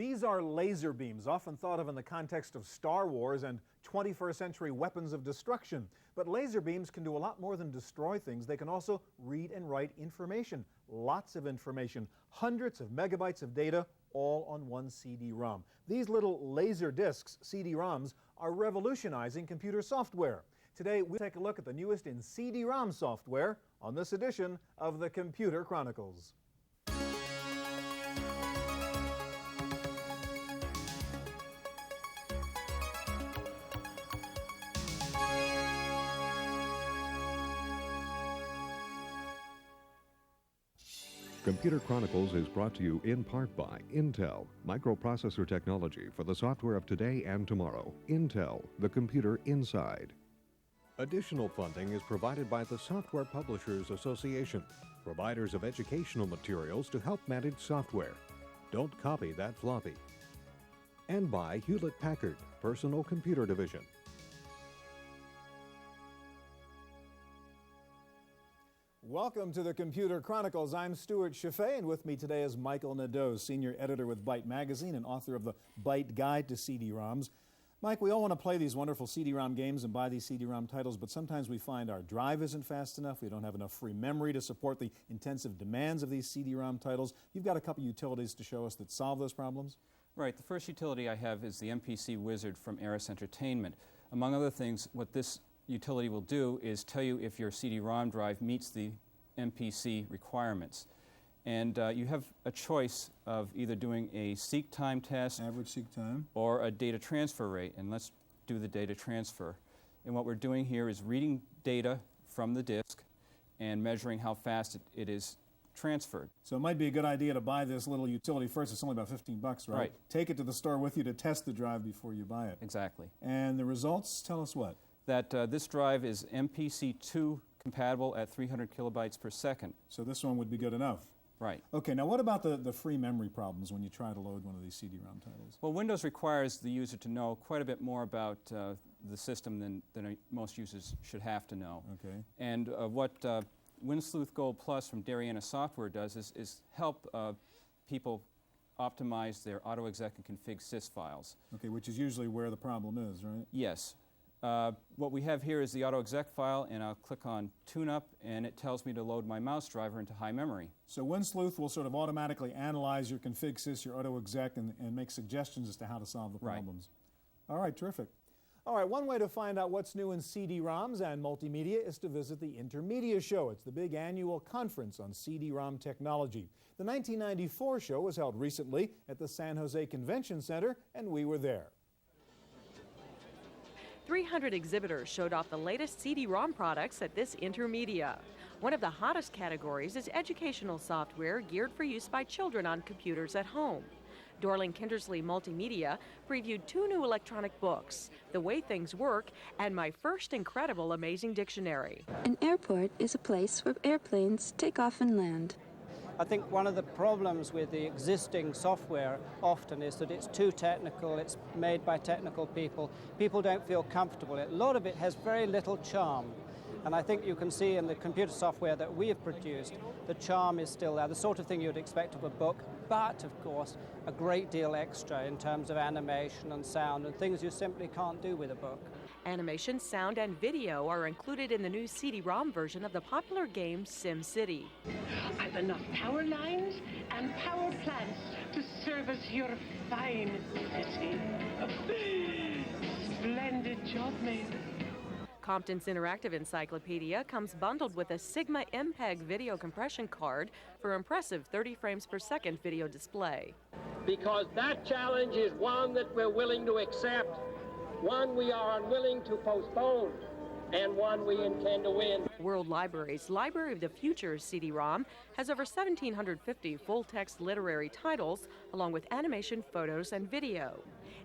These are laser beams, often thought of in the context of Star Wars and 21st century weapons of destruction. But laser beams can do a lot more than destroy things. They can also read and write information, lots of information, hundreds of megabytes of data, all on one CD-ROM. These little laser discs, CD-ROMs, are revolutionizing computer software. Today, we'll take a look at the newest in CD-ROM software on this edition of the Computer Chronicles. Computer Chronicles is brought to you in part by Intel, microprocessor technology for the software of today and tomorrow. Intel, the computer inside. Additional funding is provided by the Software Publishers Association, providers of educational materials to help manage software. Don't copy that floppy. And by Hewlett-Packard, Personal Computer Division. Welcome to the Computer Chronicles. I'm Stuart Chaffee, and with me today is Michael Nadeau, senior editor with Byte Magazine and author of the Byte Guide to CD-ROMs. Mike, we all want to play these wonderful CD-ROM games and buy these CD-ROM titles, but sometimes we find our drive isn't fast enough. We don't have enough free memory to support the intensive demands of these CD-ROM titles. You've got a couple utilities to show us that solve those problems? Right. The first utility I have is the MPC Wizard from Aris Entertainment. Among other things, what this utility will do is tell you if your CD-ROM drive meets the MPC requirements. And you have a choice of either doing a seek time test, average seek time, or a data transfer rate. And let's do the data transfer. And what we're doing here is reading data from the disk and measuring how fast it is transferred. So it might be a good idea to buy this little utility first. It's only about 15 bucks, right? Right. Take it to the store with you to test the drive before you buy it. Exactly. And the results tell us what? That this drive is MPC2 compatible at 300 kilobytes per second. So this one would be good enough? Right. Okay, now what about the free memory problems when you try to load one of these CD-ROM titles? Well, Windows requires the user to know quite a bit more about the system than most users should have to know. Okay. And what WinSleuth Gold Plus from Dariana Software does is help people optimize their AutoExec and config sys files. Okay, which is usually where the problem is, right? Yes. What we have here is the AutoExec file, and I'll click on Tune Up, and it tells me to load my mouse driver into high memory. So WinSleuth will sort of automatically analyze your config sys, your AutoExec, and make suggestions as to how to solve the problems. Right. All right, terrific. All right, one way to find out what's new in CD-ROMs and multimedia is to visit the Intermedia show. It's the big annual conference on CD-ROM technology. The 1994 show was held recently at the San Jose Convention Center, and we were there. 300 exhibitors showed off the latest CD-ROM products at this Intermedia. One of the hottest categories is educational software geared for use by children on computers at home. Dorling Kindersley Multimedia previewed 2 new electronic books, The Way Things Work and My First Incredible Amazing Dictionary. An airport is a place where airplanes take off and land. I think one of the problems with the existing software often is that it's too technical, it's made by technical people. People don't feel comfortable. A lot of it has very little charm. And I think you can see in the computer software that we have produced, the charm is still there, the sort of thing you'd expect of a book, but of course a great deal extra in terms of animation and sound and things you simply can't do with a book. Animation, sound, and video are included in the new CD-ROM version of the popular game SimCity. I've enough power lines and power plants to service your fine city. Splendid job made. Compton's Interactive Encyclopedia comes bundled with a Sigma MPEG video compression card for impressive 30 frames per second video display. Because that challenge is one that we're willing to accept, one we are unwilling to postpone, and one we intend to win. World Library's Library of the Future CD-ROM has over 1,750 full-text literary titles, along with animation, photos, and video.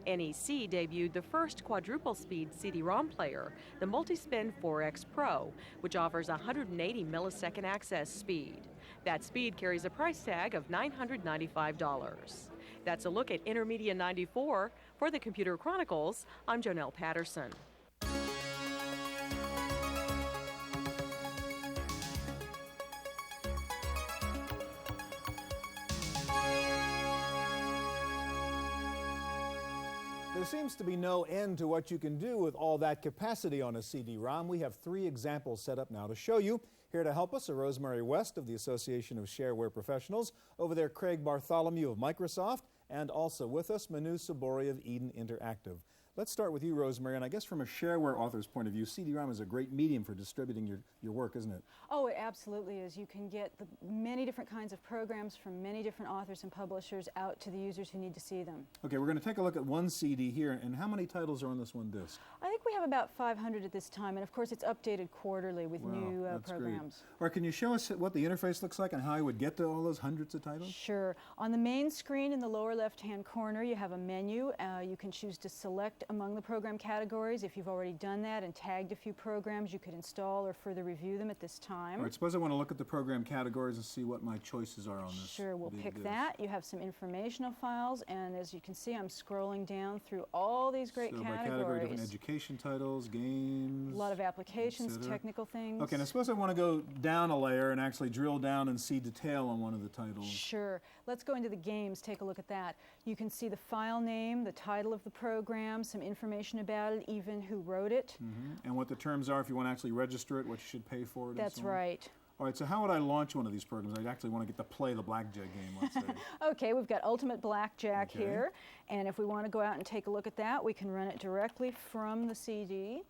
NEC debuted the first quadruple-speed CD-ROM player, the Multispin 4X Pro, which offers 180 millisecond access speed. That speed carries a price tag of $995. That's a look at Intermedia 94. For the Computer Chronicles, I'm Jonelle Patterson. seems to be no end to what you can do with all that capacity on a CD-ROM. We have 3 examples set up now to show you. Here to help us are Rosemary West of the Association of Shareware Professionals, over there Craig Bartholomew of Microsoft, and also with us Manu Sabori of Eden Interactive. Let's start with you, Rosemary, and I guess from a Shareware author's point of view, CD-ROM is a great medium for distributing your work, isn't it? Oh, it absolutely is. You can get many different kinds of programs from many different authors and publishers out to the users who need to see them. Okay, we're going to take a look at one CD here, and how many titles are on this one disc? I think we have about 500 at this time, and of course it's updated quarterly with new programs. Great. Or can you show us what the interface looks like and how you would get to all those hundreds of titles? Sure. On the main screen in the lower left-hand corner you have a menu. You can choose to select among the program categories. If you've already done that and tagged a few programs, you could install or further review them at this time. All right, suppose I want to look at the program categories and see what my choices are on this. Sure, we'll pick that. You have some informational files, and as you can see, I'm scrolling down through all these great categories. By category, different education titles, games. A lot of applications, technical things. Okay, now suppose I want to go down a layer and actually drill down and see detail on one of the titles. Sure. Let's go into the games, take a look at that. You can see the file name, the title of the program, some information about it, even who wrote it. And what the terms are if you want to actually register it, what you should pay for it. That's right. All right, so how would I launch one of these programs? I actually want to get to play the blackjack game, let's say. Okay, we've got Ultimate Blackjack here, and if we want to go out and take a look at that, we can run it directly from the CD.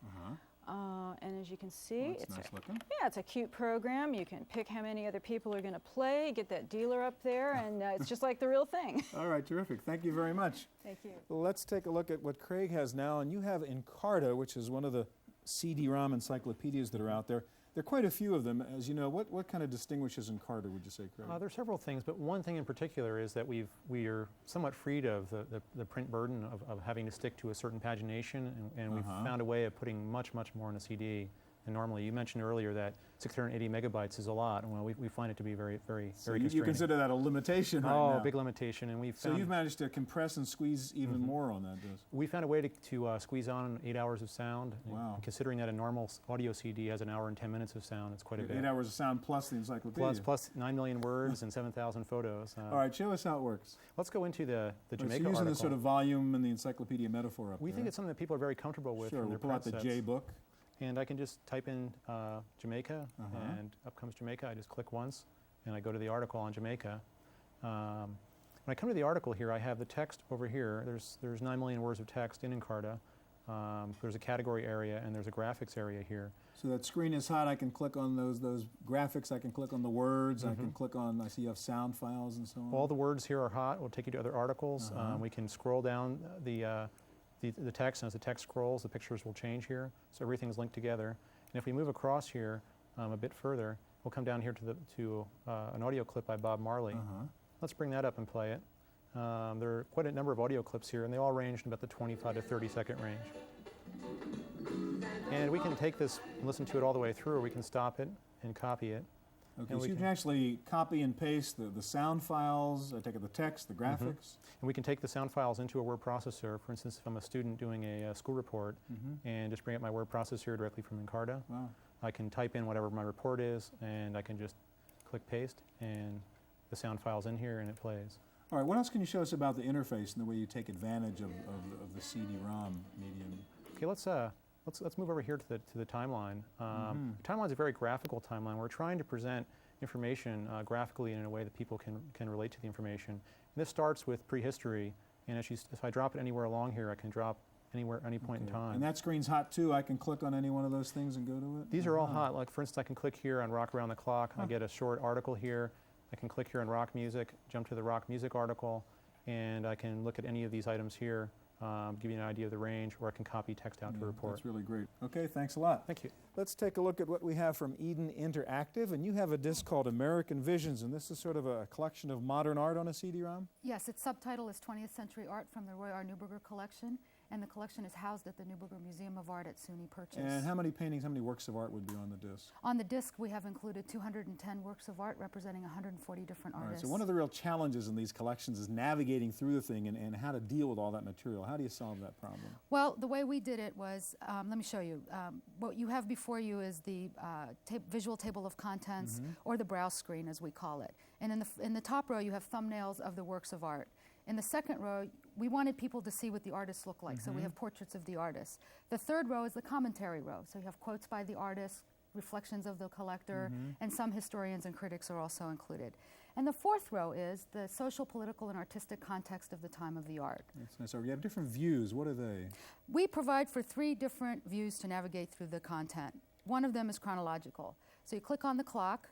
And as you can see, it's nice looking. Yeah, it's a cute program. You can pick how many other people are going to play, get that dealer up there, and it's just like the real thing. All right, terrific. Thank you very much. Thank you. Well, let's take a look at what Craig has now, and you have Encarta, which is one of the CD-ROM encyclopedias that are out there. There are quite a few of them. As you know, what kind of distinguishes Encarta, would you say, Craig? There are several things, but one thing in particular is that we are somewhat freed of the print burden of having to stick to a certain pagination, and we've found a way of putting much, much more in a CD than normally. You mentioned earlier that 680 megabytes is a lot. Well, we find it to be very constraining. You consider that a limitation right now? Oh, a big limitation, and we've found... So you've managed to compress and squeeze even more on that disc? We found a way to squeeze on 8 hours of sound. Wow. And considering that a normal audio CD has an hour and 10 minutes of sound, it's quite a bit. 8 hours of sound plus the encyclopedia. Plus 9 million words and 7,000 photos. All right, show us how it works. Let's go into the Jamaica using article. the sort of volume and the encyclopedia metaphor up there. We think it's something that people are very comfortable with. Sure, from we'll their pull out the sets. J book. And I can just type in Jamaica, and up comes Jamaica. I just click once, and I go to the article on Jamaica. When I come to the article here, I have the text over here. There's 9 million words of text in Encarta. There's a category area, and there's a graphics area here. So that screen is hot. I can click on those graphics. I can click on the words. I can click on, I see you have sound files and so on. All the words here are hot. We'll take you to other articles. We can scroll down the text, and as the text scrolls, the pictures will change here. So everything's linked together. And if we move across here a bit further, we'll come down here to an audio clip by Bob Marley. Let's bring that up and play it. There are quite a number of audio clips here, and they all range in about the 25 to 30 second range. And we can take this and listen to it all the way through, or we can stop it and copy it. Okay, so you can actually copy and paste the sound files, I take it the text, the graphics. And we can take the sound files into a word processor. For instance, if I'm a student doing a school report, and just bring up my word processor directly from Encarta. Wow. I can type in whatever my report is, and I can just click paste, and the sound file's in here, and it plays. All right, what else can you show us about the interface and the way you take advantage of the CD-ROM medium? Okay, let's move over here to the timeline. The timeline is a very graphical timeline. We're trying to present information graphically in a way that people can relate to the information. And this starts with prehistory, and if I drop it anywhere along here, I can drop anywhere, any point in time. And that screen's hot too. I can click on any one of those things and go to it? These are all hot. Like for instance, I can click here on Rock Around the Clock. I get a short article here. I can click here on rock music, jump to the rock music article, and I can look at any of these items here, give you an idea of the range, or I can copy text out to a report. That's really great. Okay, thanks a lot. Thank you. Let's take a look at what we have from Eden Interactive, and you have a disc called American Visions, and this is sort of a collection of modern art on a CD-ROM? Yes, its subtitle is 20th Century Art from the Roy R. Neuberger Collection, and the collection is housed at the Neuberger Museum of Art at SUNY Purchase. And how many paintings, how many works of art would be on the disc? On the disc, we have included 210 works of art representing 140 different artists. So one of the real challenges in these collections is navigating through the thing and how to deal with all that material. How do you solve that problem? Well, the way we did it was, let me show you. What you have before you is the visual table of contents, or the browse screen as we call it. And in the top row, you have thumbnails of the works of art. In the second row, we wanted people to see what the artists look like, so we have portraits of the artists. The third row is the commentary row, so you have quotes by the artist, reflections of the collector, and some historians and critics are also included. And the fourth row is the social, political, and artistic context of the time of the art. That's nice. So you have different views. What are they? We provide for 3 different views to navigate through the content. One of them is chronological. So you click on the clock,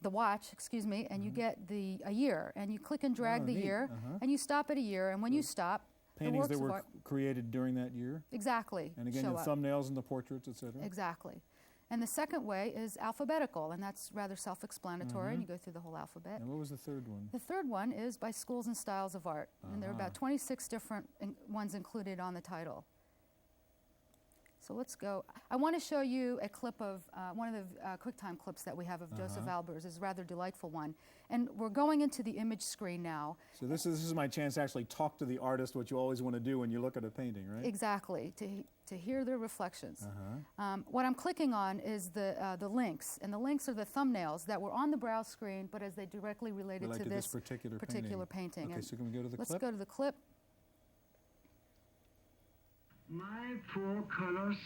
the watch, excuse me, and you get a year, and you click and drag the neat. year, and you stop at a year, and when you stop, Paintings the that works were of art, created during that year? exactly, And again, show the up. thumbnails and the portraits, etc. Exactly. And the second way is alphabetical, and that's rather self-explanatory, and you go through the whole alphabet. And what was the third one? The third one is by schools and styles of art, and there are about 26 different ones included on the title. So let's go. I want to show you a clip of one of the QuickTime clips that we have of Joseph Albers. It's a rather delightful one. And we're going into the image screen now. So this is my chance to actually talk to the artist, what you always want to do when you look at a painting, right? Exactly, to hear their reflections. What I'm clicking on is the links, and the links are the thumbnails that were on the browse screen, but as they directly related to this particular painting. Okay, And so can we go to the let's clip? go to the clip. My 4 colors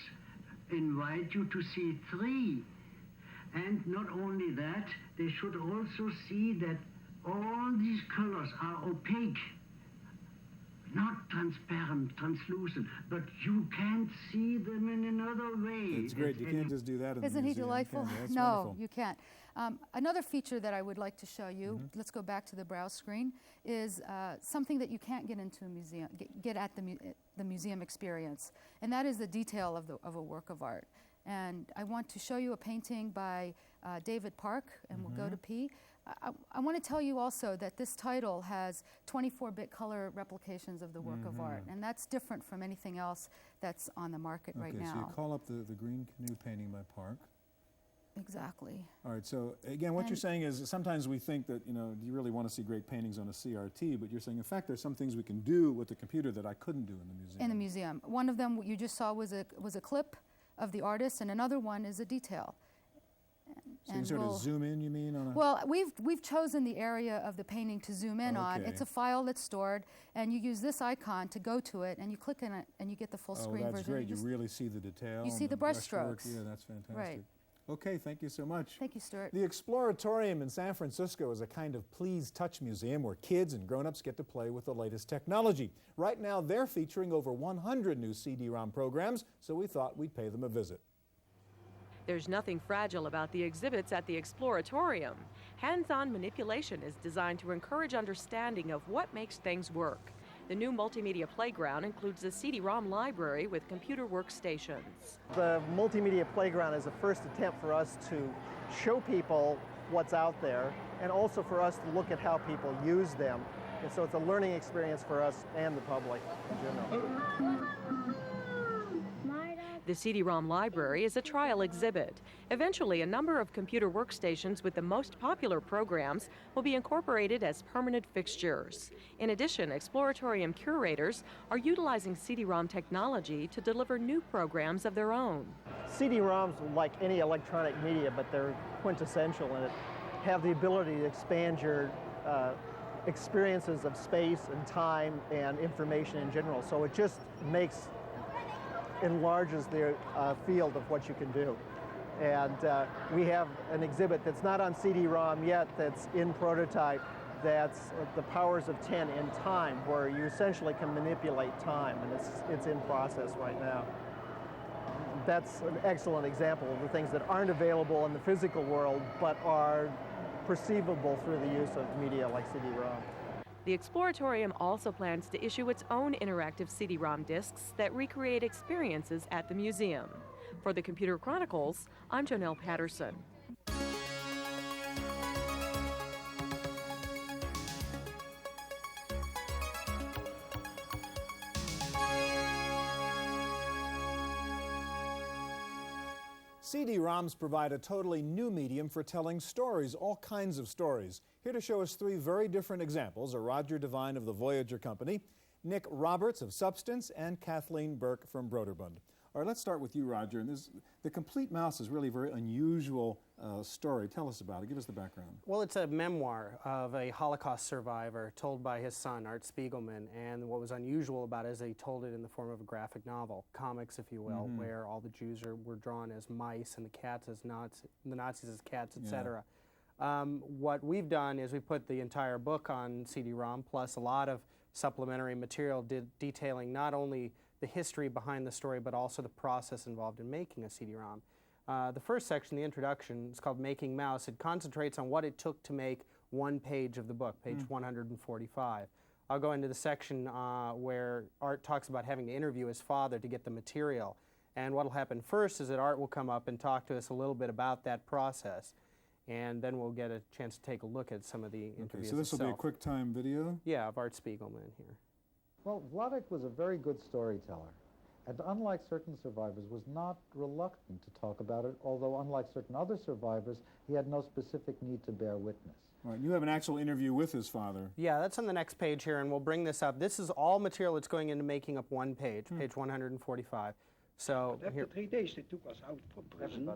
invite you to see 3. And not only that, they should also see that all these colors are opaque, not transparent, translucent, but you can't see them in another way. It's great. You can't just do that in the Isn't he museum, delightful? can you? That's No, wonderful. you can't. Another feature that I would like to show you, let's go back to the browse screen, is something that you can't get into a museum, get at the museum experience, and that is the detail of a work of art. And I want to show you a painting by David Park, and we'll go to P. I want to tell you also that this title has 24-bit color replications of the work of art, and that's different from anything else that's on the market right now. Okay, so you call up the Green Canoe painting by Park. Exactly. All right, so again, what you're saying is sometimes we think that, do you really want to see great paintings on a CRT, but you're saying, in fact, there's some things we can do with the computer that I couldn't do in the museum. In the museum. One of them you just saw was a clip of the artist, and another one is a detail. So you sort of zoom in, you mean? On a well, we've chosen the area of the painting to zoom in on. It's a file that's stored, and you use this icon to go to it, and you click on it, and you get the full screen version. Oh, that's great. You really see the detail. You see the brush strokes. Yeah, that's fantastic. Right. Okay, thank you so much. Thank you, Stuart. The Exploratorium in San Francisco is a kind of Please Touch museum where kids and grown-ups get to play with the latest technology. Right now, they're featuring over 100 new CD-ROM programs, so we thought we'd pay them a visit. There's nothing fragile about the exhibits at the Exploratorium. Hands-on manipulation is designed to encourage understanding of what makes things work. The new multimedia playground includes a CD-ROM library with computer workstations. The multimedia playground is a first attempt for us to show people what's out there and also for us to look at how people use them. And so it's a learning experience for us and the public in general. The CD-ROM library is a trial exhibit. Eventually, a number of computer workstations with the most popular programs will be incorporated as permanent fixtures. In addition, Exploratorium curators are utilizing CD-ROM technology to deliver new programs of their own. CD-ROMs, like any electronic media, but they're quintessential in it, have the ability to expand your experiences of space and time and information in general. So it just enlarges the field of what you can do. And we have an exhibit that's not on CD-ROM yet, that's in prototype, that's the powers of 10 in time, where you essentially can manipulate time, and it's in process right now. That's an excellent example of the things that aren't available in the physical world, but are perceivable through the use of media like CD-ROM. The Exploratorium also plans to issue its own interactive CD-ROM discs that recreate experiences at the museum. For the Computer Chronicles, I'm Jonelle Patterson. CD-ROMs provide a totally new medium for telling stories, all kinds of stories. Here to show us 3 very different examples are Roger Devine of the Voyager Company, Nick Roberts of Substance, and Kathleen Burke from Broderbund. All right, let's start with you, Roger. And the Complete Mouse is really a very unusual story. Tell us about it. Give us the background. Well, it's a memoir of a Holocaust survivor told by his son, Art Spiegelman. And what was unusual about it is that he told it in the form of a graphic novel, comics, if you will, where all the Jews were drawn as mice and the cats as the Nazis as cats, etc. What we've done is we put the entire book on CD-ROM plus a lot of supplementary material detailing not only the history behind the story but also the process involved in making a CD-ROM. The first section, the introduction, is called Making Mouse. It concentrates on what it took to make one page of the book, page 145. I'll go into the section where Art talks about having to interview his father to get the material. And what will happen first is that Art will come up and talk to us a little bit about that process. And then we'll get a chance to take a look at some of the interviews. So this will be a quick time video? Yeah, of Art Spiegelman here. Well, Vladek was a very good storyteller, and unlike certain survivors, was not reluctant to talk about it, although unlike certain other survivors, he had no specific need to bear witness. Right, you have an actual interview with his father. Yeah, that's on the next page here, and we'll bring this up. This is all material that's going into making up one page, page 145. So but after 3 days, they took us out from prison.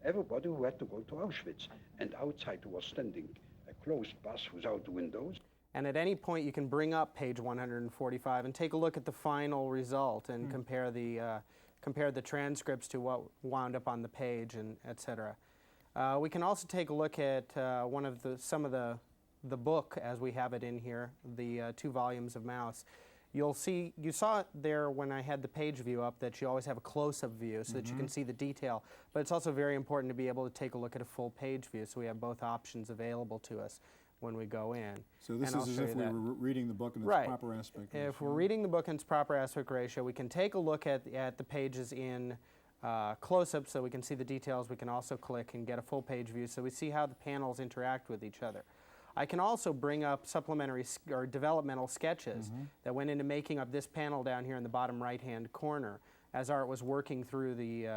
Everybody who had to go to Auschwitz, and outside was standing a closed bus without windows. And at any point you can bring up page 145 and take a look at the final result and compare the transcripts to what wound up on the page, and etc. We can also take a look at some of the book as we have it in here, the 2 volumes of Mouse. You saw it there when I had the page view up that you always have a close-up view so that you can see the detail, but it's also very important to be able to take a look at a full page view, so we have both options available to us when we go in. So this is as if we were reading the book in its proper aspect ratio. If we're reading the book in its proper aspect ratio, we can take a look at the pages in close-up so we can see the details. We can also click and get a full page view so we see how the panels interact with each other. I can also bring up supplementary or developmental sketches that went into making up this panel down here in the bottom right-hand corner. As Art was working through the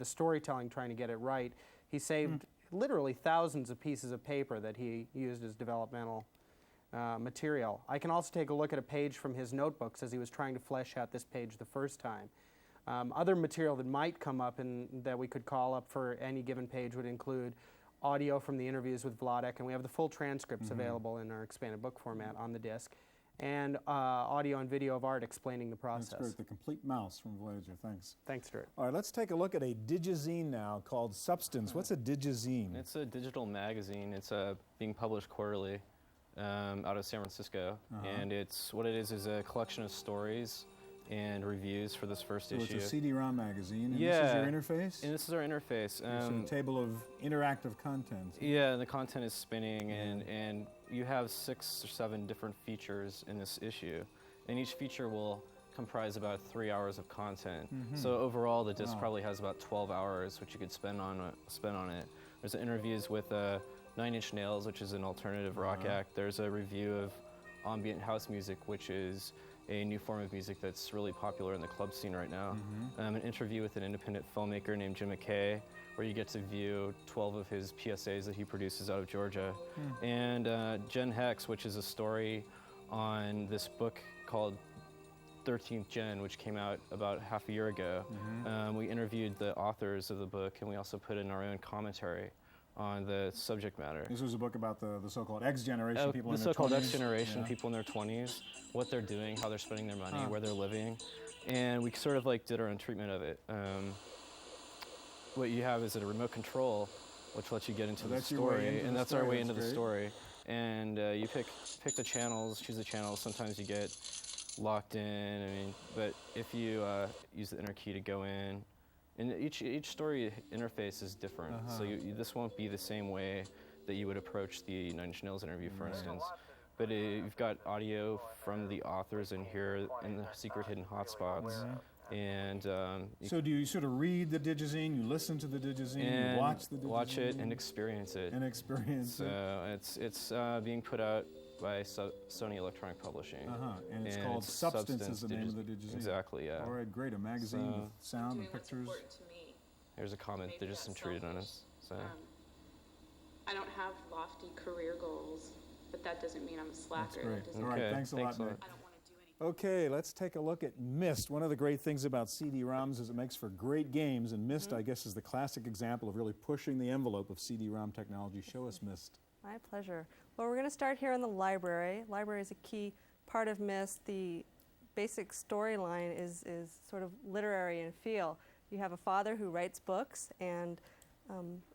storytelling, trying to get it right, he saved literally thousands of pieces of paper that he used as developmental material. I can also take a look at a page from his notebooks as he was trying to flesh out this page the first time. Other material that might come up and that we could call up for any given page would include audio from the interviews with Vladek, and we have the full transcripts available in our expanded book format on the disc, and audio and video of Art explaining the process. That's great. The Complete Mouse from Voyager. Thanks. Thanks, Stuart. All right, let's take a look at a Digizine now called Substance. What's a Digizine? It's a digital magazine. It's being published quarterly out of San Francisco, and what it is a collection of stories and reviews for this first issue. So it's a CD-ROM magazine, and this is your interface? And this is our interface. So a table of interactive content. Yeah, and the content is spinning, and you have 6 or 7 different features in this issue, and each feature will comprise about 3 hours of content. So overall, the disc probably has about 12 hours, which you could spend on it. There's interviews with 9 Inch Nails, which is an alternative rock act. There's a review of ambient house music, which is a new form of music that's really popular in the club scene right now. An interview with an independent filmmaker named Jim McKay, where you get to view 12 of his PSAs that he produces out of Georgia. And Gen Hex, which is a story on this book called 13th Gen, which came out about half a year ago. We interviewed the authors of the book, and we also put in our own commentary on the subject matter. This was a book about the so-called X generation, people in their 20s. The so-called X generation, people in their 20s, what they're doing, how they're spending their money, where they're living. And we sort of did our own treatment of it. What you have is a remote control, which lets you get into the story, and that's our way into the story. And you pick the channels, choose the channels. Sometimes you get locked in, but if you use the enter key to go in, and each story interface is different, so this won't be the same way that you would approach the 9 Inch Nails interview, for instance. But you've got audio from the authors in here in the secret hidden hotspots. And so do you sort of read the Digizine, you listen to the Digizine, you watch the Digizine? Watch it and experience it. It's being put out by Sony Electronic Publishing. And it's called Substance is the name of the Digizine. Exactly, yeah. All right, great. A magazine with sound and pictures. There's a comment they just intruded on us. So. I don't have lofty career goals, but that doesn't mean I'm a slacker. That's great. All right, thanks a lot, Nick. Okay, let's take a look at MYST. One of the great things about CD-ROMs is it makes for great games, and MYST, I guess, is the classic example of really pushing the envelope of CD-ROM technology. Show us MYST. My pleasure. Well, we're going to start here in the library. Library is a key part of MYST. The basic storyline is sort of literary in feel. You have a father who writes books, and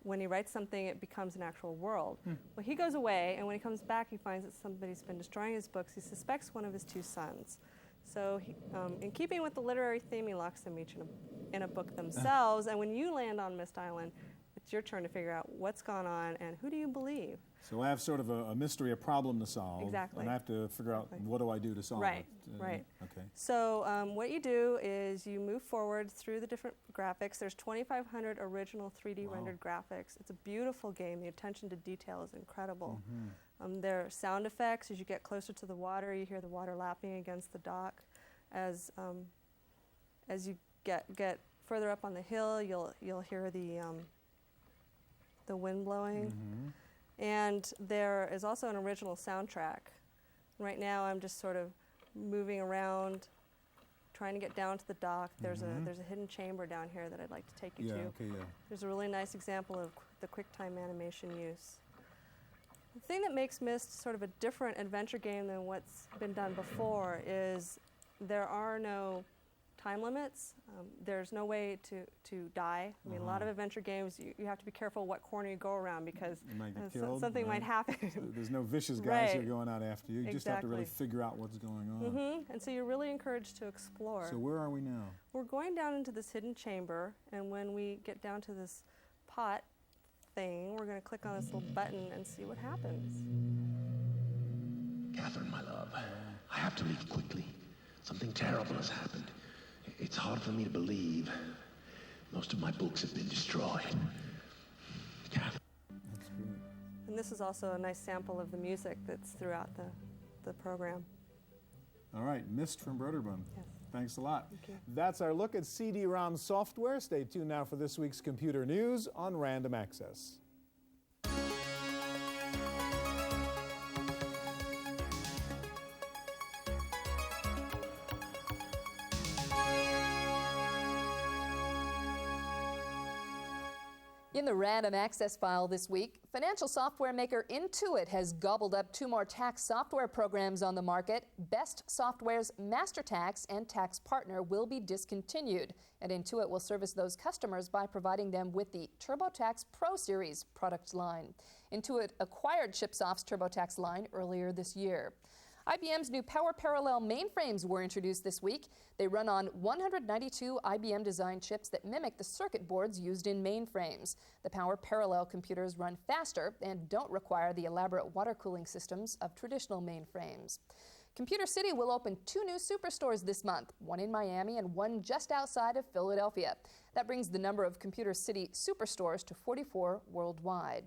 when he writes something, it becomes an actual world. Well, he goes away, and when he comes back, he finds that somebody's been destroying his books. He suspects one of his two sons. So he, in keeping with the literary theme, he locks them each in a book themselves, and when you land on MYST Island, it's your turn to figure out what's gone on and who do you believe. So I have sort of a mystery, a problem to solve. Exactly. And I have to figure out what do I do to solve it. Right. Okay. So what you do is you move forward through the different graphics. There's 2,500 original 3D rendered graphics. It's a beautiful game. The attention to detail is incredible. There are sound effects. As you get closer to the water, you hear the water lapping against the dock. As you get further up on the hill, you'll hear the wind blowing. And there is also an original soundtrack. Right now I'm just sort of moving around, trying to get down to the dock. There's a hidden chamber down here that I'd like to take you to. Okay, There's a really nice example of the QuickTime animation use. The thing that makes MYST sort of a different adventure game than what's been done before is there are no time limits. There's no way to die. I mean, a lot of adventure games, you have to be careful what corner you go around because you might get killed, something might happen. So there's no vicious guys who are going out after you. You just have to really figure out what's going on. And so you're really encouraged to explore. So where are we now? We're going down into this hidden chamber, and when we get down to this pot thing, we're going to click on this little button and see what happens. Catherine, my love, I have to leave quickly. Something terrible has happened. It's hard for me to believe. Most of my books have been destroyed. Catherine. That's great. And this is also a nice sample of the music that's throughout the program. All right, MYST from Broderbund. Yes. Thanks a lot. Thank you. That's our look at CD-ROM software. Stay tuned now for this week's computer news on Random Access. In the Random Access file this week, financial software maker Intuit has gobbled up 2 more tax software programs on the market. Best Software's MasterTax and Tax Partner will be discontinued, and Intuit will service those customers by providing them with the TurboTax Pro Series product line. Intuit acquired Chipsoft's TurboTax line earlier this year. IBM's new Power Parallel mainframes were introduced this week. They run on 192 IBM-designed chips that mimic the circuit boards used in mainframes. The Power Parallel computers run faster and don't require the elaborate water cooling systems of traditional mainframes. Computer City will open 2 new superstores this month, one in Miami and one just outside of Philadelphia. That brings the number of Computer City superstores to 44 worldwide.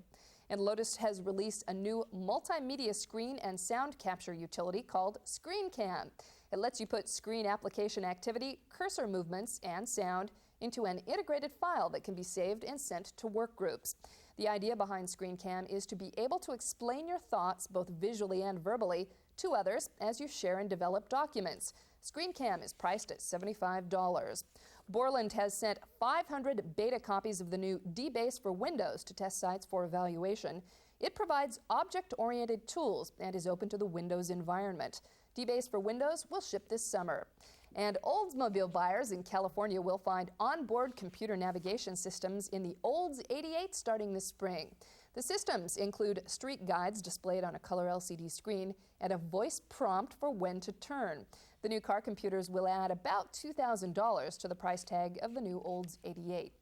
And Lotus has released a new multimedia screen and sound capture utility called ScreenCam. It lets you put screen application activity, cursor movements, and sound into an integrated file that can be saved and sent to work groups. The idea behind ScreenCam is to be able to explain your thoughts both visually and verbally to others as you share and develop documents. ScreenCam is priced at $75. Borland has sent 500 beta copies of the new DBase for Windows to test sites for evaluation. It provides object-oriented tools and is open to the Windows environment. DBase for Windows will ship this summer. And Oldsmobile buyers in California will find onboard computer navigation systems in the Olds 88 starting this spring. The systems include street guides displayed on a color LCD screen and a voice prompt for when to turn. The new car computers will add about $2,000 to the price tag of the new Olds 88.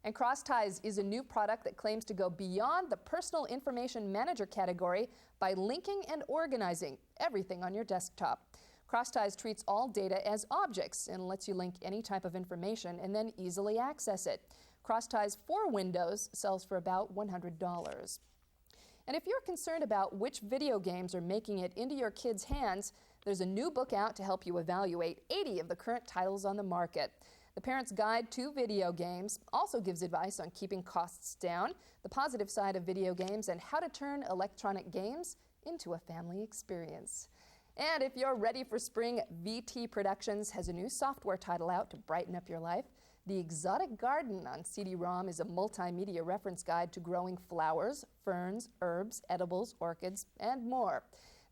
And CrossTies is a new product that claims to go beyond the personal information manager category by linking and organizing everything on your desktop. CrossTies treats all data as objects and lets you link any type of information and then easily access it. CrossTies for Windows sells for about $100. And if you're concerned about which video games are making it into your kids' hands, there's a new book out to help you evaluate 80 of the current titles on the market. The Parent's Guide to Video Games also gives advice on keeping costs down, the positive side of video games, and how to turn electronic games into a family experience. And if you're ready for spring, VT Productions has a new software title out to brighten up your life. The Exotic Garden on CD-ROM is a multimedia reference guide to growing flowers, ferns, herbs, edibles, orchids, and more.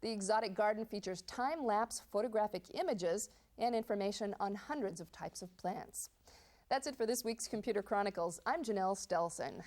The Exotic Garden features time-lapse photographic images and information on hundreds of types of plants. That's it for this week's Computer Chronicles. I'm Janelle Stelson.